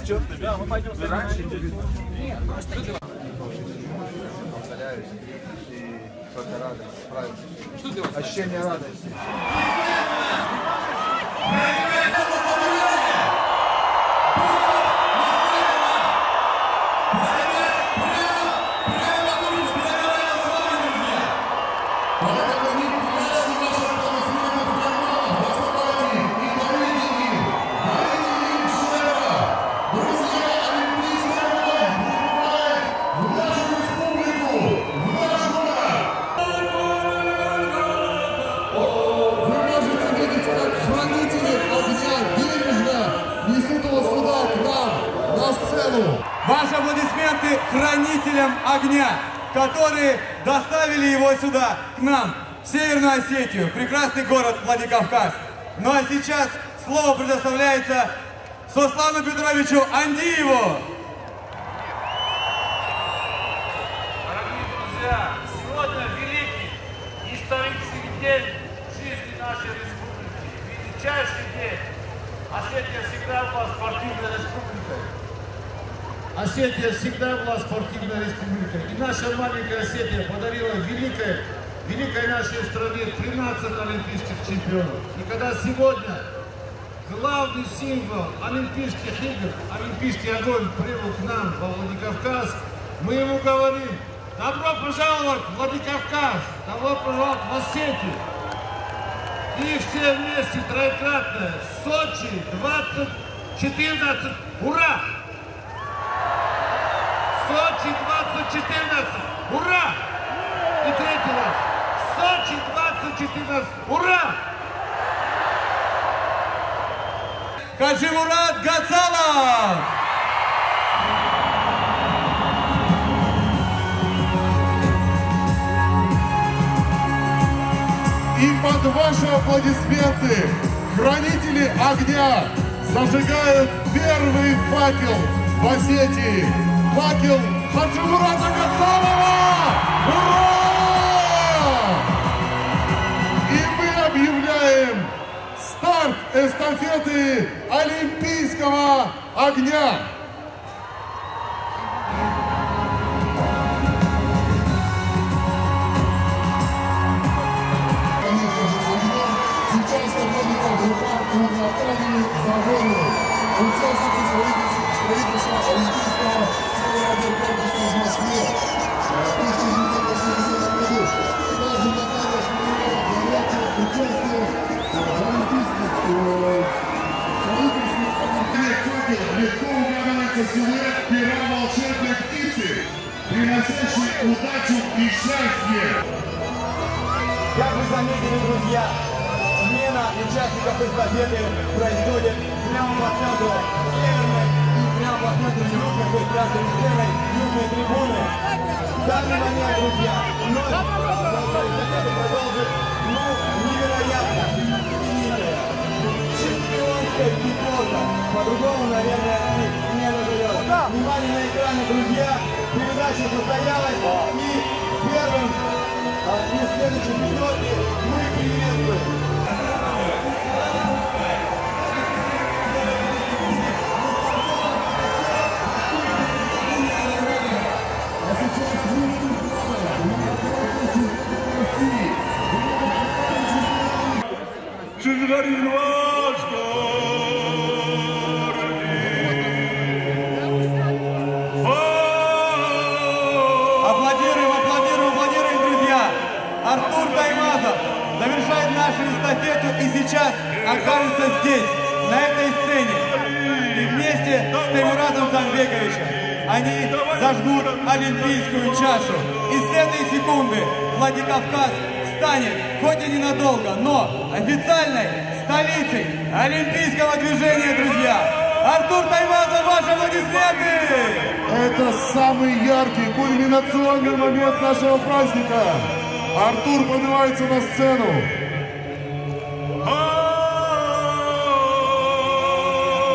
Да, мы пойдем раньше. Только радость, правильно. Что делать? Ощущение радости. Ваши аплодисменты хранителям огня, которые доставили его сюда, к нам, в Северную Осетию, прекрасный город Владикавказ. Ну а сейчас слово предоставляется Сослану Петровичу Андиеву. Дорогие друзья, сегодня великий исторический день в жизни нашей республики. Величайший день. Осетия всегда была спортивной республикой. Осетия всегда была спортивной республикой. И наша маленькая Осетия подарила великой нашей стране 13 олимпийских чемпионов. И когда сегодня главный символ Олимпийских игр, олимпийский огонь прибыл к нам во Владикавказ, мы ему говорим: добро пожаловать в Владикавказ, добро пожаловать в Осетию. И все вместе троекратное: Сочи 2014, ура! Сочи 2014, ура! И третий раз: Сочи 2014, ура! Хаджимурат Гацалов! И под ваши аплодисменты хранители огня зажигают первый факел в Осетии. Факел Хаджимурата Гацалова! Ура! И мы объявляем старт эстафеты Олимпийского огня. Сейчас находится в руках у Натальи Заворовой, участницы строительства Олимпийского радиокорпуса в Москве в 1980 году. Также Наталья приняла горячее участие в олимпийских строительстве. Легко угадывается силуэт пера волшебной птицы, приносящей удачу и счастье. Как вы заметили, друзья, смена участников эстафеты происходит прямо по центру северной и прямо по центру южной театрной сцены южной трибуны. В данный момент, друзья, эстафета продолжит, невероятно знаменитая чемпионская пятерка. По-другому, наверное, не назовет. Внимание на экране, друзья, передача состоялась, и первым и следующей пятерки мы приветствуем. Аплодируем, друзья! Артур Таймазов завершает нашу эстафету и сейчас окажется здесь, на этой сцене. И вместе с Таймуразом Замбековичем они зажгут олимпийскую чашу. И с этой секунды Владикавказ станет, хоть и ненадолго, но официальной столицей олимпийского движения, друзья! Артур Таймазов, ваши аплодисменты! Это самый яркий, кульминационный момент нашего праздника. Артур поднимается на сцену.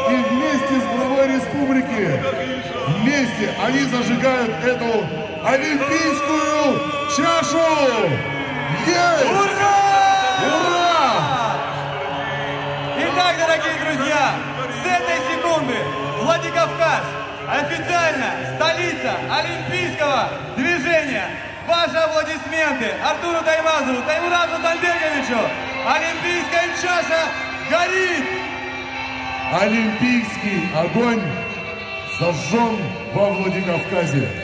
И вместе с главой республики, вместе они зажигают эту олимпийскую чашу. Есть! Ура! Ура! Итак, дорогие друзья, с этой секунды Владикавказ, официально столица олимпийского движения. Ваши аплодисменты Артуру Таймазову, Таймуразу Дамбековичу. Олимпийская чаша горит. Олимпийский огонь зажжен во Владикавказе.